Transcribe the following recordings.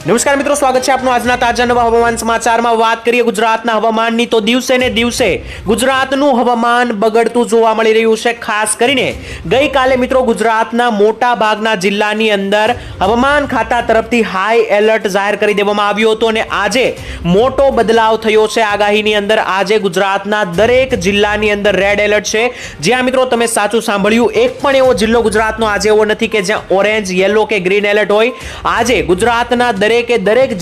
નમસ્કાર મિત્રો, સ્વાગત છે આપનું આજના તાજા નવા હવામાન સમાચારમાં। વાત કરીએ ગુજરાતના હવામાનની તો દિવસે ને દિવસે ગુજરાતનું હવામાન બગડતું જોવા મળી રહ્યું છે। ખાસ કરીને ગઈકાલે મિત્રો ગુજરાતના મોટા ભાગના જિલ્લાની અંદર હવામાન ખાતા તરફથી હાઈ એલર્ટ જાહેર કરી દેવામાં આવ્યું હતું અને આજે મોટો બદલાવ થયો છે આગાહીની અંદર। આજે ગુજરાતના દરેક જિલ્લાની અંદર રેડ એલર્ટ છે। જ્યાં મિત્રો તમે સાચું સાંભળ્યું, એક પણ એવો જિલ્લો ગુજરાતનો આજે એવો નથી કે જ્યાં ઓરેન્જ, યેલો કે ગ્રીન એલર્ટ હોય। આજે ગુજરાતના દરેક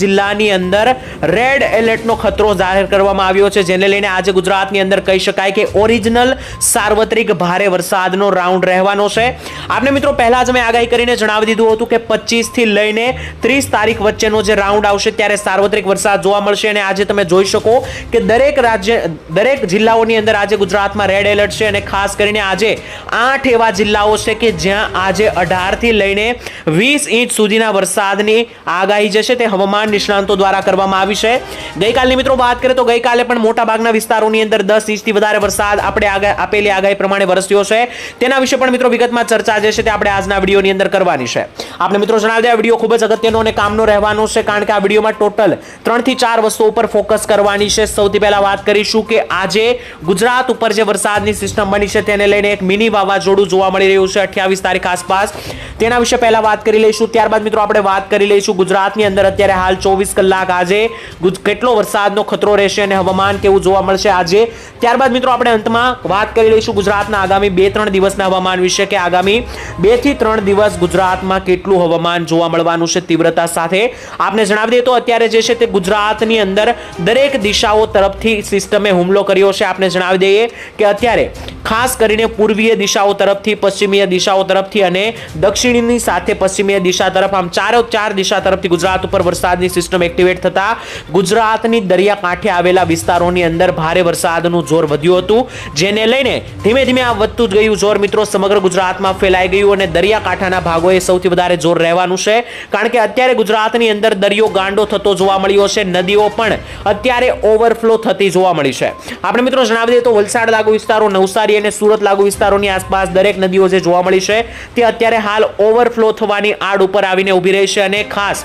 જિલ્લાની અંદર રેડ એલર્ટનો ખતરો જાહેર કરવામાં આવ્યો છે, જેને લઈને આજે ગુજરાતની અંદર કહી શકાય કે ઓરિજિનલ સાર્વત્રિક ભારે વરસાદનો રાઉન્ડ રહેવાનો છે। આપને મિત્રો પહેલા જ મેં આગાહી કરીને જણાવી દીધું હતું કે 25 થી લઈને 30 તારીખ વચ્ચેનો જે રાઉન્ડ આવશે ત્યારે સાર્વત્રિક વરસાદ જોવા મળશે અને આજે તમે જોઈ શકો કે દરેક જિલ્લાઓની અંદર આજે ગુજરાતમાં રેડ એલર્ટ છે અને ખાસ કરીને આજે 8 એવા જિલ્લાઓ છે કે જ્યાં આજે 18 થી લઈને 20 ઇંચ સુધીના વરસાદની આગાહી જે છે તે હવામાન નિષ્ણાંતો દ્વારા કરવામાં આવી છે। ગઈકાલની મિત્રો વાત કરીએ તો ગઈકાલે પણ મોટા ભાગના વિસ્તારોની અંદર 10 ઇંચથી વધારે વરસાદ આપણે આપેલી આગાહી પ્રમાણે વરસ્યો છે। તેના વિશે પણ મિત્રો વિગતમાં ચર્ચા જે છે તે આપણે આજના વિડીયોની અંદર કરવાની છે। આપણે મિત્રો જણાવી દઈએ, આ વિડીયો ખૂબ જ અગત્યનો અને કામનો રહેવાનો છે, કારણ કે આ વિડીયોમાં ટોટલ 3 થી 4 વસ્તુઓ ઉપર ફોકસ કરવાની છે। સૌથી પહેલા વાત કરીશું કે આજે ગુજરાત ઉપર જે વરસાદની સિસ્ટમ બની છે તેને લઈને એક મિની વાવાઝોડું જોવા મળી રહ્યું છે 28 તારીખ આસપાસ। તેના વિશે પહેલા વાત કરી લઈશું, ત્યારબાદ મિત્રો આપણે વાત કરી લઈશું ગુજરાતની અંદર અત્યારે હાલ 24 કલાક આજે કેટલો વરસાદનો ખતરો રહેશે અને હવામાન કેવું જોવા મળશે આજે। ત્યારબાદ મિત્રો આપણે અંતમાં વાત કરી લઈશું ગુજરાતના આગામી 2-3 દિવસના હવામાન વિશે, કે આગામી 2 થી 3 દિવસ ગુજરાતમાં કેટલું હવામાન જોવા મળવાનું છે તીવ્રતા સાથે। આપને જણાવી દઈએ તો અત્યારે જે છે તે ગુજરાતની અંદર દરેક દિશાઓ તરફથી સિસ્ટમે હુમલો કર્યો છે। આપને જણાવી દઈએ કે અત્યારે ખાસ કરીને પૂર્વીય દિશાઓ તરફથી, પશ્ચિમીય દિશાઓ તરફથી અને દક્ષિણની સાથે પશ્ચિમીય દિશા તરફ, આમ ચાર દિશા તરફથી ગુજરાત ઉપર વરસાદની સિસ્ટમ એક્ટિવેટ થતા ગુજરાતની દરિયાકાંઠે આવેલા વિસ્તારોની અંદર ભારે વરસાદનું જોર વધ્યું હતું, જેને લઈને ધીમે ધીમે આ વધતું જ ગયું જોર મિત્રો સમગ્ર ગુજરાતમાં ફેલાઈ ગયું અને દરિયાકાંઠાના ભાગોએ સૌથી વધારે જોર રહેવાનું છે, કારણ કે અત્યારે ગુજરાતની અંદર દરિયો ગાંડો થતો જોવા મળ્યો છે। નદીઓ પણ અત્યારે ઓવરફ્લો થતી જોવા મળી છે। આપણે મિત્રો જણાવી દઈએ તો વલસાડ લાગુ વિસ્તારો, નવસારી અને સુરત લાગુ વિસ્તારોની આસપાસ દરેક નદીઓ જે જોવા મળી છે તે અત્યારે હાલ ઓવરફ્લો થવાની આડ ઉપર આવીને ઊભી રહી છે અને ખાસ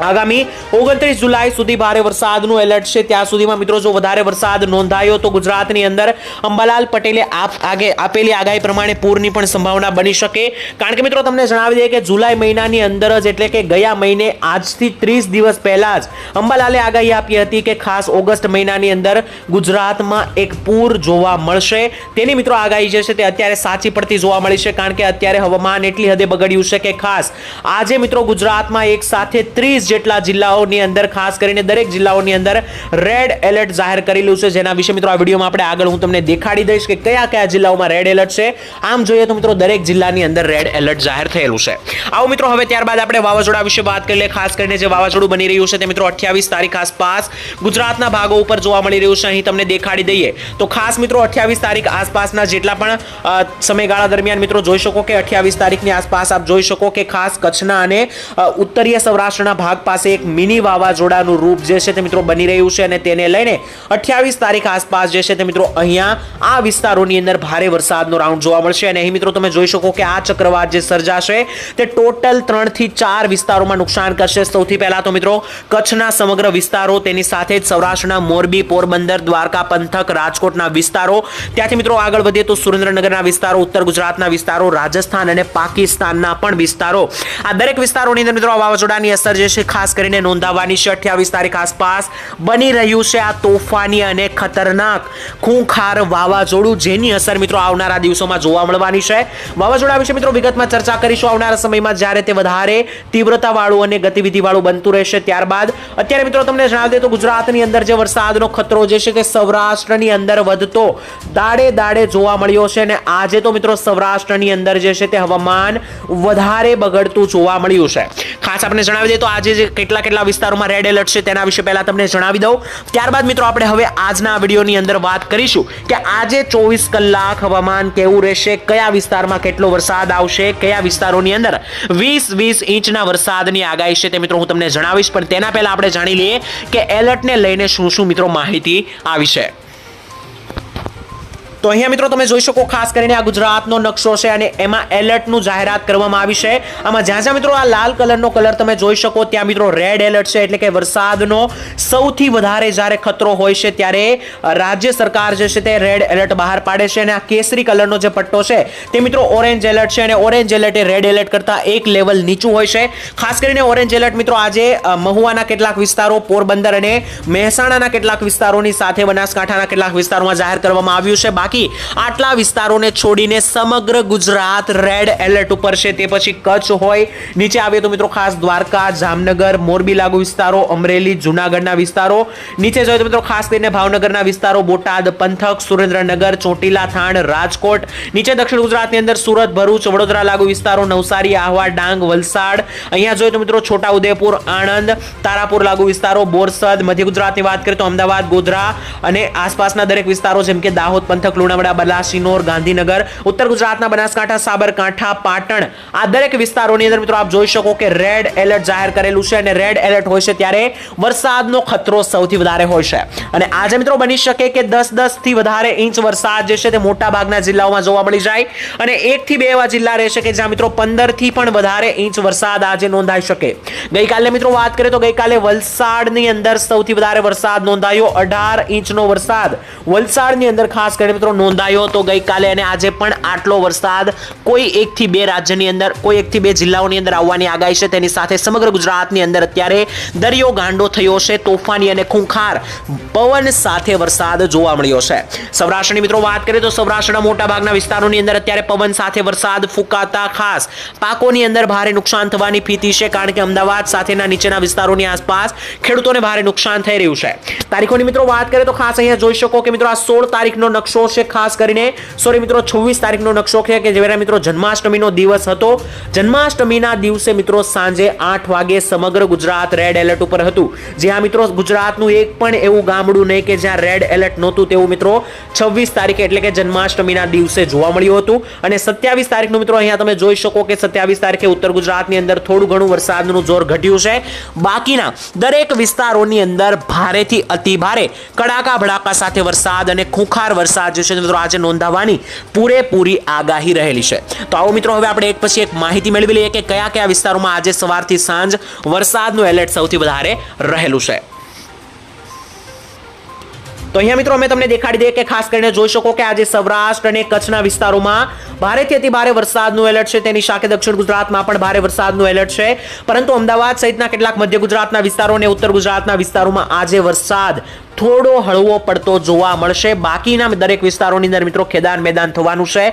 આગામી 29 જુલાઈ સુધી ભારે વરસાદનું એલર્ટ છે। ત્યાં સુધીમાં મિત્રો જો વધારે વરસાદ નોંધાયો તો ગુજરાતની અંદર અંબાલાલ પટેલે આપેલી આગાહી પ્રમાણે પૂરની પણ સંભાવના બની શકે, કારણ કે મિત્રો તમને જણાવી દઈએ કે જુલાઈ મહિનાની અંદર જ, એટલે કે ગયા મહિને આજથી 30 દિવસ પહેલા જ અંબાલાલે આગાહી આપી હતી કે ખાસ ઓગસ્ટ મહિનાની અંદર ગુજરાતમાં એક પૂર જોવા મળશે। તેની મિત્રો આગાહી જે છે તે અત્યારે સાચી પડતી જોવા મળી છે, કારણ કે અત્યારે હવામાન એટલી હદે બગડ્યું છે કે ખાસ આજે મિત્રો ગુજરાતમાં એક સાથે 30 જેટલા જિલ્લાઓની અંદર, ખાસ કરીને દરેક જિલ્લાઓની અંદર રેડ એલર્ટ જાહેર કરેલું છે, જેના વિશે મિત્રો આ વિડીયોમાં આપણે આગળ હું તમને દેખાડી દઈશ કે કયા જિલ્લાઓમાં રેડ એલર્ટ છે। આમ જોઈએ તો મિત્રો દરેક જિલ્લાની અંદર રેડ એલર્ટ જાહેર થયેલું છે। આવો મિત્રો હવે ત્યારબાદ આપણે વાવાઝોડા વિશે વાત કરી લઈએ। ખાસ કરીને જે વાવાઝોડું બની રહ્યું છે તે મિત્રો 28 તારીખ આસપાસ ગુજરાતના ભાગો ઉપર જોવા મળી રહ્યું છે। અહીં તમને દેખાડી દઈએ તો ખાસ મિત્રો 28 તારીખ આસપાસના જેટલા પણ સમયગાળા દરમિયાન મિત્રો જોઈ શકો કે 28 તારીખની આસપાસ આપ જોઈ શકો કે ખાસ કચ્છના અને ઉત્તરીય સૌરાષ્ટ્રના ભાગ પાસે એક મિની વાવાઝોડાનું રૂપ જે છે તે મિત્રો બની રહ્યું છે અને તેને લઈને 28 તારીખ આસપાસ જે છે તે મિત્રો અહીંયા આ વિસ્તારોની અંદર ભારે વરસાદનો રાઉન્ડ જોવા મળશે અને અહીં મિત્રો તમે જોઈ શકો કે આ ચક્રવાત જે સર્જાશે તે ટોટલ 3 થી 4 વિસ્તારોમાં નુકસાન કરશે। સૌથી પહેલા તો મિત્રો કચ્છના સમગ્ર વિસ્તારો, તેની સાથે જ સૌરાષ્ટ્રના મોરબી, પોરબંદર, દ્વારકા પંથક, રાજકોટના વિસ્તારો, ત્યાંથી મિત્રો આગળ વધીએ તો સુરેન્દ્રનગરના વિસ્તારો, ઉત્તર ગુજરાતના વિસ્તારો, રાજસ્થાન અને પાકિસ્તાનના પણ વિસ્તારો, આ દરેક વિસ્તારોની અંદર મિત્રો આ વાવાઝોડાની અસર જે છે ખાસ કરીને નોંધાવાની છે। 28 તારીખ આસપાસ બની રહ્યું છે આ તોફાની અને ખતરનાક ખૂંખાર વાવાઝોડું, જેની અસર મિત્રો આવનારા દિવસોમાં જોવા મળવાની છે। વાવાઝોડા વિશે મિત્રો વિગતમાં ચર્ચા કરીશું આવનારા સમયમાં જ્યારે તે વધારે તીવ્રતાવાળું અને ગતિવિધિવાળું બનતું રહેશે। ત્યારબાદ અત્યારે મિત્રો તમને જણાવી દે તો ગુજરાતની અંદર જે વરસાદનો ખતરો જે છે તે સૌરાષ્ટ્રની અંદર વધતો દાડે જોવા મળ્યો છે અને આજે તો મિત્રો સૌરાષ્ટ્રની અંદર જે છે તે હવામાન વધારે બગડતું જોવા મળ્યું છે। ખાસ આપણે જણાવી દઈએ તો આજે જે કેટલા વિસ્તારોમાં રેડ એલર્ટ છે તેના વિશે પહેલા તમને જણાવી દઉં, ત્યારબાદ મિત્રો આપણે હવે આજના વિડીયોની અંદર વાત કરીશું કે આજે 24 કલાક હવામાન કેવું રહેશે, કયા વિસ્તારમાં કેટલો વરસાદ આવશે, કયા વિસ્તારોની અંદર 20 ઇંચના વરસાદની આગાહી છે તે મિત્રો હું તમને જણાવીશ, પણ તેના પહેલા આપણે જાણી લઈએ કે એલર્ટને લઈને શું મિત્રો માહિતી આવી છે। તો અહીંયા મિત્રો તમે જોઈ શકો ખાસ કરીને આ ગુજરાતનો નકશો છે અને એમાં એલર્ટનું જાહેરાત કરવામાં આવી છે. આમાં જ્યાં જ્યાં મિત્રો આ લાલ કલરનો કલર તમે જોઈ શકો ત્યાં મિત્રો રેડ એલર્ટ છે, એટલે કે વરસાદનો સૌથી વધારે જ્યારે ખતરો હોય છે ત્યારે રાજ્ય સરકાર જે છે તે રેડ એલર્ટ બહાર પાડે છે. અને આ કેસરી કલરનો જે પટ્ટો છે તે મિત્રો ઓરેન્જ એલર્ટ છે, અને ઓરેન્જ એલર્ટ એ રેડ એલર્ટ કરતા એક લેવલ નીચું હોય છે. ખાસ કરીને ઓરેન્જ એલર્ટ મિત્રો આજે મહુવાના કેટલાક વિસ્તારો, પોરબંદર અને મહેસાણાના કેટલાક વિસ્તારોની સાથે બનાસકાંઠાના કેટલાક વિસ્તારોમાં જાહેર કરવામાં આવ્યું છે. બાકી આટલા વિસ્તારોને છોડીને સમગ્ર ગુજરાત રેડ એલર્ટ ઉપર છે. તે પછી કચ્છ હોય, નીચે આવે તો મિત્રો ખાસ દ્વારકા, જામનગર, મોરબી લાગુ વિસ્તારો, અમરેલી, જૂનાગઢના વિસ્તારો, નીચે જોઈએ તો મિત્રો ખાસ કરીને ભાવનગરના વિસ્તારો, બોટાદ પંથક, સુરેન્દ્રનગર, ચોટીલા, થાણ, રાજકોટ, નીચે દક્ષિણ ગુજરાતની અંદર સુરત, ભરૂચ, વડોદરા લાગુ વિસ્તારો, નવસારી, આહવા, ડાંગ, વલસાડ, અહીંયા જોઈએ તો મિત્રો છોટાઉદેપુર, આણંદ, તારાપુર લાગુ વિસ્તારો, બોરસદ, મધ્ય ગુજરાતની વાત કરીએ તો અમદાવાદ, ગોધરા અને આસપાસના દરેક વિસ્તારો જેમ કે દાહોદ પંથક, લુણાવાડા, બલાસિનોર, ગાંધીનગર, ઉત્તર ગુજરાતના બનાસકાંઠા, સાબરકાંઠા, પાટણ, આ દરેક વિસ્તારોની અંદર મિત્રો આપ જોઈ શકો કે રેડ એલર્ટ જાહેર કરેલું છે. અને રેડ એલર્ટ હોય છે ત્યારે વરસાદનો ખતરો સૌથી વધારે હોય છે. અને આજે મિત્રો બની શકે કે 10 થી વધારે ઇંચ વરસાદ જે છે તે મોટા ભાગના જિલ્લાઓમાં જોવા મળી જાય, અને 1 થી 2 એવા જિલ્લા રહેશે કે જ્યાં મિત્રો 15 થી પણ વધારે ઇંચ વરસાદ આજે નોંધાઈ શકે. ગઈકાલે મિત્રો વાત કરીએ તો ગઈકાલે વલસાડની અંદર સૌથી વધારે વરસાદ નોંધાયો. 18 ઇંચનો વરસાદ વલસાડની અંદર ખાસ કરીને મિત્રો નોંધાયો હતો ગઈકાલે. અને આજે પણ આટલો વરસાદ કોઈ 1 થી 2 રાજ્યની અંદર, કોઈ 1 થી 2 જિલ્લાઓની અંદર આવવાની આગાહી છે. તેની સાથે સમગ્ર ગુજરાતની અંદર અત્યારે દરિયો ગાંડો થયો છે. તોફાની અને ખૂંખાર પવન સાથે વરસાદ જોવા મળ્યો છે. સૌરાષ્ટ્રની મિત્રો વાત કરીએ તો સૌરાષ્ટ્રના મોટા ભાગના વિસ્તારોની અંદર અત્યારે પવન સાથે વરસાદ ફૂંકાતા ખાસ પાકોની અંદર ભારે નુકસાન થવાની ભીતિ છે, કારણ કે અમદાવાદ સાથેના નીચેના વિસ્તારોની આસપાસ ખેડૂતોને ભારે નુકસાન થઈ રહ્યું છે. તારીખોની મિત્રો વાત કરીએ તો ખાસ અહીંયા જોઈ શકો કે મિત્રો આ 16 તારીખનો નકશો છે, ખાસ કરીને મિત્રો 26 તારીખનો નકશો છે કે જ્યારે મિત્રો જન્માષ્ટમીનો દિવસ હતો. જન્માષ્ટમીના દિવસે મિત્રો સાંજે 8 વાગે સમગ્ર ગુજરાત રેડ એલર્ટ ઉપર હતું. જ્યાં મિત્રો ગુજરાતનું એક પણ એવું ગામડું નહીં કે જ્યાં રેડ એલર્ટ નહોતું તેવું મિત્રો 26 તારીખે એટલે કે જન્માષ્ટમીના દિવસે જોવા મળ્યું હતું. અને 27 તારીખનું મિત્રો અહીંયા તમે જોઈ શકો કે 27 તારીખે ઉત્તર ગુજરાતની અંદર થોડું ઘણું વરસાદનું જોર ઘટ્યું છે. બાકીના દરેક વિસ્તારોની અંદર ભારેથી અતિ ભારે કડાકા ભડાકા સાથે વરસાદ અને ખૂંખાર વરસાદ જે છે મિત્રો આજે નોંધાવાની પૂરેપૂરી આગાહી રહેલી છે. તો આવો મિત્રો હવે આપણે એક પછી એક માહિતી મેળવી લઈએ કે કયા કયા વિસ્તારોમાં આજે સવારથી સાંજ વરસાદનું એલર્ટ સૌથી વધારે રહેલું છે. તો અહીંયા મિત્રો અમે તમને દેખાડી દઈએ કે ખાસ કરીને જોઈ શકો કે આજે સૌરાષ્ટ્ર અને કચ્છના વિસ્તારોમાં ભારેથી અતિ ભારે વરસાદનું એલર્ટ છે. તેની સાથે દક્ષિણ ગુજરાતમાં પણ ભારે વરસાદનું એલર્ટ છે. પરંતુ અમદાવાદ સહિતના કેટલાક મધ્ય ગુજરાતના વિસ્તારો અને ઉત્તર ગુજરાતના વિસ્તારોમાં આજે વરસાદ થોડો હળવો પડતો જોવા મળશે. બાકીના દરેક વિસ્તારોની અંદર મિત્રો ખેદાન મેદાન થવાનું છે.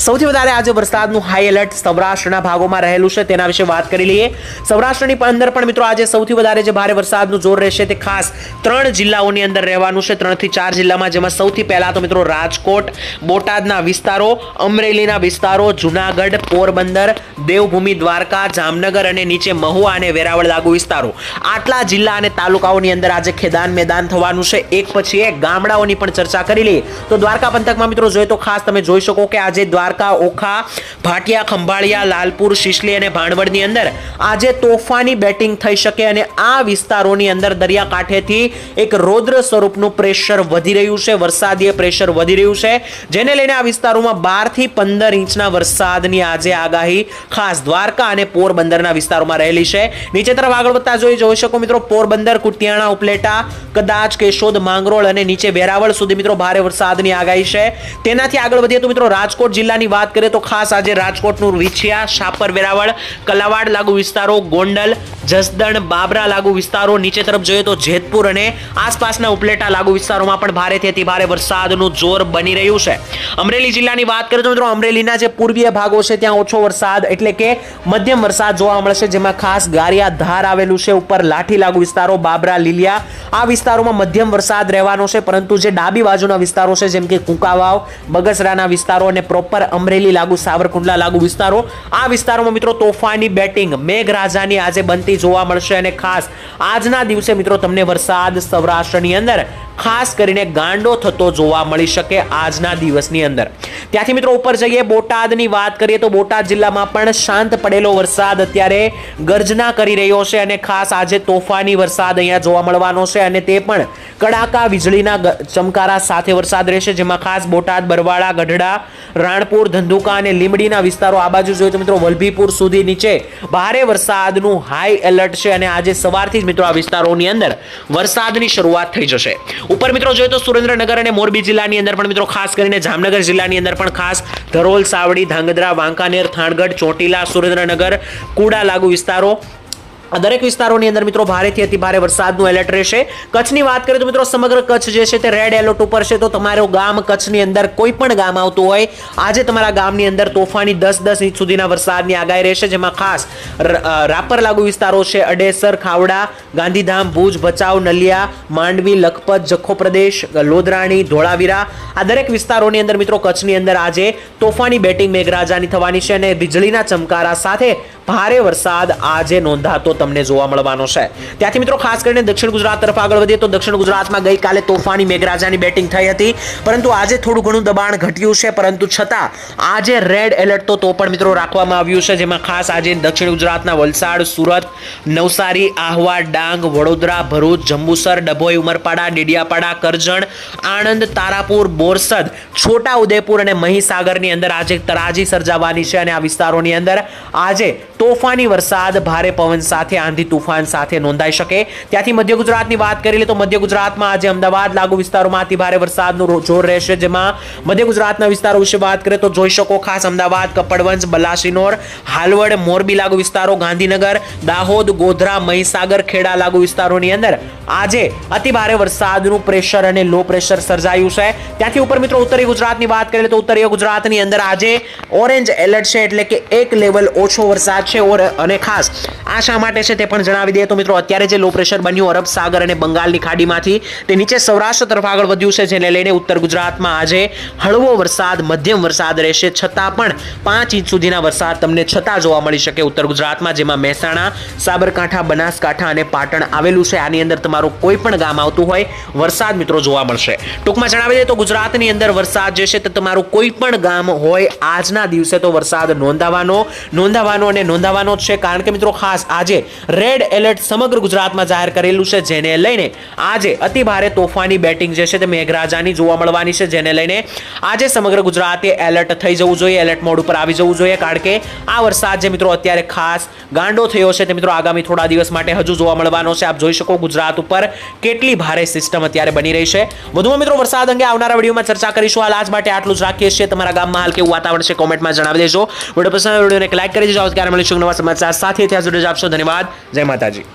સૌથી વધારે આજે વરસાદનું હાઈ એલર્ટ સૌરાષ્ટ્રના ભાગોમાં રહેલું છે, તેના વિશે વાત કરી લઈએ. સૌરાષ્ટ્રની અંદર પણ મિત્રો આજે સૌથી વધારે જે ભારે વરસાદનું જોર રહેશે તે ખાસ 3 જિલ્લાઓની અંદર રહેવાનું છે. 3 થી 4 જિલ્લામાં, જેમાં સૌથી પહેલા તો મિત્રો રાજકોટ, બોટાદના વિસ્તારો, અમરેલીના વિસ્તારો, જૂનાગઢ, પોરબંદર, દેવભૂમિ, દ્વારકા, જામનગર અને નીચે મહુવા અને વેરાવળ લાગુ વિસ્તારો, આટલા જિલ્લા અને તાલુકાઓની અંદર આજે ખેદાન મેદાન થવાનું છે. એક પછી એક ગામડાઓની પણ ચર્ચા કરી લઈએ તો દ્વારકા પંથકમાં મિત્રો જોઈએ તો ખાસ તમે જોઈ શકો કે આજે દ્વારકા, ઓખા, ભાટિયા, ખંભાળિયા, લાલપુર, શિશલી અને ભાણવડની અંદર આજે તોફાની બેટિંગ થઈ શકે. અને આ વિસ્તારોની અંદર દરિયાકાંઠેથી એક રૌદ્ર સ્વરૂપનું પ્રેશર વધી રહ્યું છે, વરસાદીય પ્રેશર વધી રહ્યું છે, જેને લઈને આ વિસ્તારોમાં 12 થી 15 ઇંચના વરસાદની આજે આગાહી ખાસ દ્વારકા અને પોરબંદરના વિસ્તારોમાં રહેલી છે. નીચે તરફ આગળ વધતા જોઈ શકો મિત્રો પોરબંદર, કુટિયાણા, ઉપલેટા, કદાચ કેશોદ, માંગરોળ અને નીચે વેરાવળ સુધી મિત્રો ભારે વરસાદની આગાહી છે. તેનાથી આગળ વધીએ તો મિત્રો રાજકોટ જિલ્લાની વાત કરીએ તો ખાસ આજે રાજકોટનું વિછિયા, શાપર, વેરાવળ, કલાવાડ લાગુ વિસ્તારો, ગોંડલ, જસદણ, બાબરા લાગુ વિસ્તારો, નીચે તરફ જોઈએ તો જેતપુર અને આસપાસના ઉપલેટા લાગુ વિસ્તારોમાં પણ ભારેથી અતિ ભારે વરસાદનું જોર બની રહ્યું છે. અમરેલી જિલ્લાની વાત કરીએ તો મિત્રો અમરેલીના જે પૂર્વીય ભાગો છે ત્યાં ઓછો વરસાદ એટલે કે મધ્યમ વરસાદ જોવા મળશે, જેમાં ખાસ ગારિયા, ધાર આવેલું છે, ઉપર લાઠી લાગુ વિસ્તારો, બાબરા, લીલિયા, આ વિસ્તારોમાં મધ્યમ વરસાદ રહેવાનો છે. પરંતુ જે ડાબી બાજુના વિસ્તારો છે જેમ કે કુંકાવાવ, બગસરાના વિસ્તારો અને પ્રોપર અમરેલી લાગુ, સાવરકુંડલા લાગુ વિસ્તારો, આ વિસ્તારોમાં મિત્રો તોફાની બેટિંગ મેઘરાજાની આજે બનતી જોવા મળશે. અને ખાસ આજના દિવસે મિત્રો તમને વરસાદ સૌરાષ્ટ્રની અંદર ખાસ કરીને ગાંડો થતો જોવા મળી શકે આજના દિવસની અંદર। ત્યાંથી મિત્રો ઉપર જઈએ, બોટાદની વાત કરીએ તો બોટાદ જિલ્લામાં પણ શાંત પડેલો વરસાદ અત્યારે ગર્જના કરી રહ્યો છે અને ખાસ આજે તોફાની વરસાદ અહીંયા જોવા મળવાનો છે અને તે પણ કડાકા વીજળીના ચમકારા સાથે વરસાદ રહેશે, જેમાં ખાસ બોટાદ, બરવાળા, ગઢડા, રાણપુર, ધંધુકા અને લીંબડીના વિસ્તારો, આ બાજુ જોઈએ તો મિત્રો વલભીપુર સુધી નીચે ભારે વરસાદનું હાઈ એલર્ટ છે અને આજે સવારથી જ મિત્રો આ વિસ્તારોની અંદર વરસાદની શરૂઆત થઈ જશે। ઉપર મિત્રો જોઈએ તો સુરેન્દ્રનગર અને મોરબી જિલ્લાની અંદર પણ મિત્રો ખાસ કરીને જામનગર જિલ્લાની અંદર પણ ખાસ ધરોલ, સાવડી, ધાંગધ્રા, વાંકાનેર, થાણગઢ, ચોટીલા, સુરેન્દ્રનગર, કુડા લાગુ વિસ્તારો, આ દરેક વિસ્તારોની અંદર મિત્રો ભારેથી અતિ ભારે વરસાદનું એલર્ટ રહેશે। કચ્છની વાત કરીએ તો મિત્રો સમગ્ર કચ્છ જે છે તે રેડ એલર્ટ ઉપર છે, તો તમારું ગામ કચ્છની અંદર કોઈ પણ ગામ આવતું હોય, આજે તમારા ગામની અંદર તોફાની 10 ઇંચ સુધીના વરસાદની આગાહી રહેશે, જેમાં ખાસ રાપર લાગુ વિસ્તારો છે, અડેસર, ખાવડા, ગાંધીધામ, ભુજ, ભચાઉ, નલિયા, માંડવી, લખપત, જખો પ્રદેશ, લોધરાણી, ધોળાવીરા, આ દરેક વિસ્તારોની અંદર મિત્રો કચ્છની અંદર આજે તોફાની બેટિંગ મેઘરાજાની થવાની છે અને વીજળીના ચમકારા સાથે ભારે વરસાદ આજે નોંધાતો તમને જોવા મળવાનો છે। ત્યાંથી મિત્રો ખાસ કરીને દક્ષિણ ગુજરાત તરફ આગળ વધીએ તો દક્ષિણ ગુજરાતમાં ગઈકાલે તોફાની મેઘરાજાની બેટિંગ થઈ હતી, પરંતુ આજે થોડું ઘણું દબાણ ઘટ્યું છે, પરંતુ છતાં આજે રેડ એલર્ટ તો પણ મિત્રો રાખવામાં આવ્યું છે, જેમાં ખાસ આજે દક્ષિણ ગુજરાતના વલસાડ, સુરત, નવસારી, આહવા, ડાંગ, વડોદરા, ભરૂચ, જંબુસર, ડભોઈ, ઉમરપાડા, ડેડિયાપાડા, કરજણ, આણંદ, તારાપુર, બોરસદ, છોટા ઉદેપુર અને મહીસાગરની અંદર આજે તરાજી સર્જાવાની છે અને આ વિસ્તારોની અંદર આજે તોફાની વરસાદ ભારે પવન સાથે આંધી તુફાન સાથે નોંધાઈ શકે। ત્યાંથી મધ્ય ગુજરાતની વાત કરી લે તો મધ્ય ગુજરાતમાં આજે અમદાવાદ લાગુ વિસ્તારોમાં અતિ ભારે વરસાદનું જોર રહેશે, જેમાં મધ્ય ગુજરાતના વિસ્તારો વિશે વાત કરીએ તો જોઈ શકો ખાસ અમદાવાદ, કપડવંજ, બલાસિનોર, હાલવડ, મોરબી લાગુ વિસ્તારો, ગાંધીનગર, દાહોદ, ગોધરા, મહીસાગર, ખેડા લાગુ વિસ્તારોની અંદર આજે અતિ ભારે વરસાદનું પ્રેશર અને લો પ્રેશર સર્જાયું છે। ત્યાંથી ઉપર મિત્રો ઉત્તરી ગુજરાતની વાત કરીએ તો ઉત્તરીય ગુજરાતની અંદર આજે ઓરેન્જ એલર્ટ છે, એટલે કે એક લેવલ ઓછો વરસાદ છે અને ખાસ આ શા માટે છે તે પણ જણાવી દઈએ તો મિત્રો અત્યારે જે લો પ્રેશર બન્યું અરબ સાગર અને બંગાળની ખાડીમાંથી તે નીચે સૌરાષ્ટ્ર તરફ આગળ વધ્યું છે, જેને લઈને ઉત્તર ગુજરાતમાં આજે હળવો વરસાદ, મધ્યમ વરસાદ રહેશે, છતાં પણ 5 ઇંચ સુધીના વરસાદ તમને છતાં જોવા મળી શકે ઉત્તર ગુજરાતમાં, જેમાં મહેસાણા, સાબરકાંઠા, બનાસકાંઠા અને પાટણ આવેલું છે। આની અંદર તમારું કોઈ પણ ગામ આવતું હોય વરસાદ મિત્રો જોવા મળશે। ટૂંકમાં જણાવી દઈએ તો ગુજરાતની અંદર વરસાદ જે છે તે તમારું કોઈ પણ ગામ હોય આજના દિવસે તો વરસાદ નોંધાવાનો જ છે, કારણ કે મિત્રો ખાસ આજે રેડ એલર્ટ સમગ્ર ગુજરાતમાં જાહેર કરેલું છે, જેને લઈને આજે અતિ ભારે તોફાની બેટિંગ જે છે તે મેઘરાજાની જોવા મળવાની છે, જેને લઈને આજે સમગ્ર ગુજરાતે એલર્ટ થઈ જવું જોઈએ, એલર્ટ મોડ ઉપર આવી જવું જોઈએ, કારણ કે આ વરસાદ જે મિત્રો અત્યારે ખાસ ગાંડો થયો છે તે મિત્રો આગામી થોડા દિવસ માટે હજુ જોવા મળવાનો છે। આપ જોઈ શકો ગુજરાત ઉપર કેટલી ભારે સિસ્ટમ અત્યારે બની રહી છે। વધુમાં મિત્રો વરસાદ અંગે આવનારા વિડીયોમાં ચર્ચા કરીશું। હાલ આજ માટે આટલું જ રાખીએ છીએ। તમારા ગામમાં હાલ કેવું વાતાવરણ છે કોમેન્ટમાં જણાવી દેજો। વિડીયો પસંદ આવે વિડીયોને લાઈક કરી દેજો। ત્યારે મળીશું નવા સમાચાર સાથે, ત્યાં સુધી આપશો ધન્યવાદ। જય માતાજી।